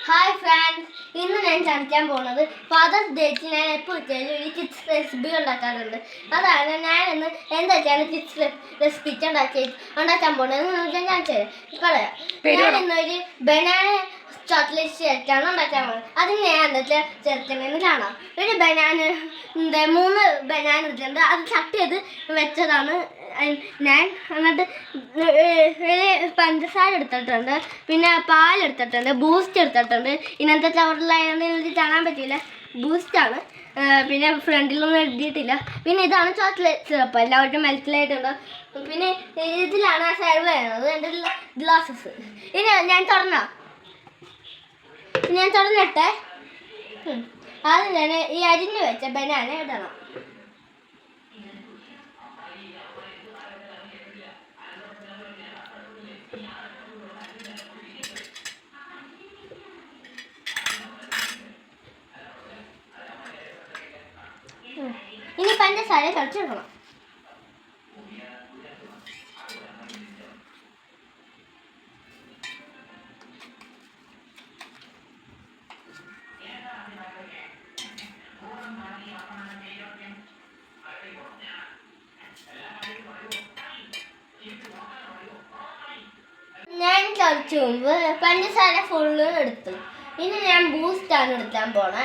Hi friends, ഇന്ന് ഞാൻ കാണിക്കാൻ പോകുന്നത് ഫാദേഴ്സ് ഡേക്ക് ഞാൻ എപ്പോൾ വെച്ചാലും ഒരു കിഡ്സ് റെസിപ്പി ഉണ്ടാക്കാറുണ്ട്. അതാണ് ഞാൻ ഇന്ന് എന്തൊക്കെയാണ് കിഡ്സ് റെസിപ്പി ഉണ്ടാക്കാൻ പോകുന്നത് ഞാൻ കാണിച്ചു പറയാം. ഞാൻ ഇന്നൊരു ബനാന ചോക്ലേറ്റ് ഷേക്കാണ് ഉണ്ടാക്കാൻ പോകുന്നത്. അതിന് ഞാൻ എന്തൊക്കെ ചേർക്കണമെന്ന് കാണാം. ഒരു ബനാന 3 ബനാന എടുത്തിട്ടുണ്ട്. അത് കട്ട് ചെയ്ത് വെച്ചതാണ് ഞാൻ. എന്നിട്ട് പഞ്ചസാര എടുത്തിട്ടുണ്ട്, പിന്നെ പാലെടുത്തിട്ടുണ്ട്, ബൂസ്റ്റ് എടുത്തിട്ടുണ്ട്. ഇന്നത്തെ ചവറിലായതുകൊണ്ട് എനിക്ക് കാണാൻ പറ്റിയില്ല, ബൂസ്റ്റാണ്. പിന്നെ ഫ്രണ്ടിലൊന്നും എഴുതിയിട്ടില്ല. പിന്നെ ഇതാണ് ചോക്ലേറ്റ് സിറപ്പ്, എല്ലാവരും മെൽറ്റിലായിട്ടുണ്ട്. പിന്നെ ഇതിലാണ് സെർവ് ചെയ്യുന്നത് എൻ്റെ ഗ്ലാസസ്. ഇനി ഞാൻ തുറന്നിട്ടെ ആദ്യം ഞാൻ ഈ അരിഞ്ഞ് വെച്ച ബനാന ഇടണം. ഇനി പഞ്ചസാര കളിച്ചിടണം. ഞാൻ കളിച്ചു മുമ്പ് പഞ്ചസാര ഫുള്ള് എടുത്തു. ഇനി ഞാൻ ബൂസ്റ്റാണ് എടുക്കാൻ പോണേ.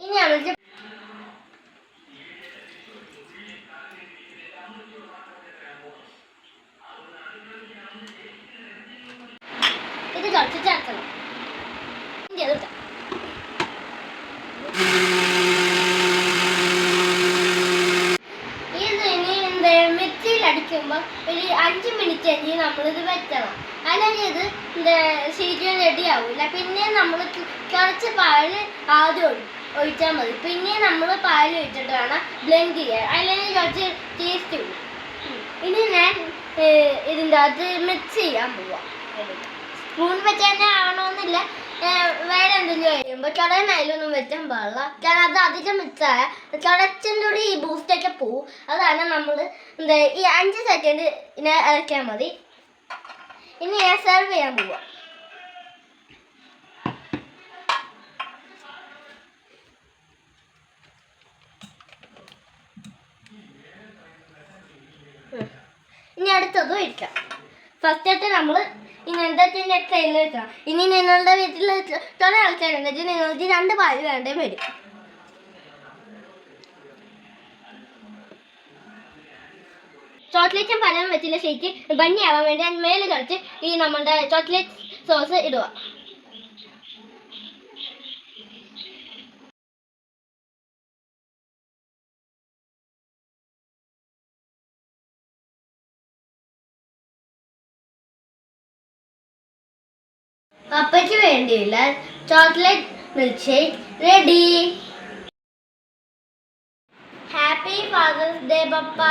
ഇനി അവൾക്ക് ഇത് കുറച്ച് ചേർക്കണം. മിക്സിയിൽ അടിക്കുമ്പോൾ ഒരു 5 മിനിറ്റ് കഴിഞ്ഞ് നമ്മളിത് വെക്കണം. അല്ലെങ്കിൽ ഇത് ശരിക്കും റെഡി ആവില്ല. പിന്നെ നമ്മൾ കുറച്ച് പാല് ആദ്യം ഒഴിച്ചാൽ മതി. പിന്നെ നമ്മൾ പാൽ ഒഴിച്ചിട്ട് വേണം ബ്ലെൻഡ് ചെയ്യാൻ, അല്ലെങ്കിൽ കുറച്ച് ടേസ്റ്റ് വരും. ഇനി ഞാൻ ഇതിൻ്റെ അകത്ത് മിക്സ് ചെയ്യാൻ പോവാം. സ്പൂൺ വെച്ച് തന്നെ ആവണമെന്നില്ല, വേറെ എന്തെങ്കിലും കഴിയുമ്പോൾ ചടനായാലൊന്നും വെച്ചാൽ പാടില്ല. കാരണം അത് അധികം മിക്സായ ചടച്ചിൻ്റെ കൂടി ഈ ബൂസ്റ്റൊക്കെ പോവും. അതാണ് നമ്മൾ ഈ 5 സെക്കൻഡ് ഇറക്കിയാൽ മതി. ഇനി ഞാൻ സെർവ് ചെയ്യാൻ പോവാം. ഇനി അടുത്തത് ഒഴിക്കാം. ഫസ്റ്റായിട്ട് നമ്മൾ ഇങ്ങനത്തെ ട്രെയിനിൽ വെക്കണം. ഇനി നിങ്ങളുടെ വീട്ടിൽ കുറേ ആൾക്കാരുണ്ടെങ്കിൽ നിങ്ങൾക്ക് 2 പാല് വേണ്ടേ വരും. ചോക്ലേറ്റും പഴം വെച്ചില്ല ഷേക്ക് ഭംഗിയാവാൻ വേണ്ടി ഞാൻ മേലെ കളിച്ച് ഈ നമ്മുടെ ചോക്ലേറ്റ് സോസ് ഇടുക. പപ്പയ്ക്ക് വേണ്ടിയില്ല chocolate milk shake ready. Happy father's day പപ്പ.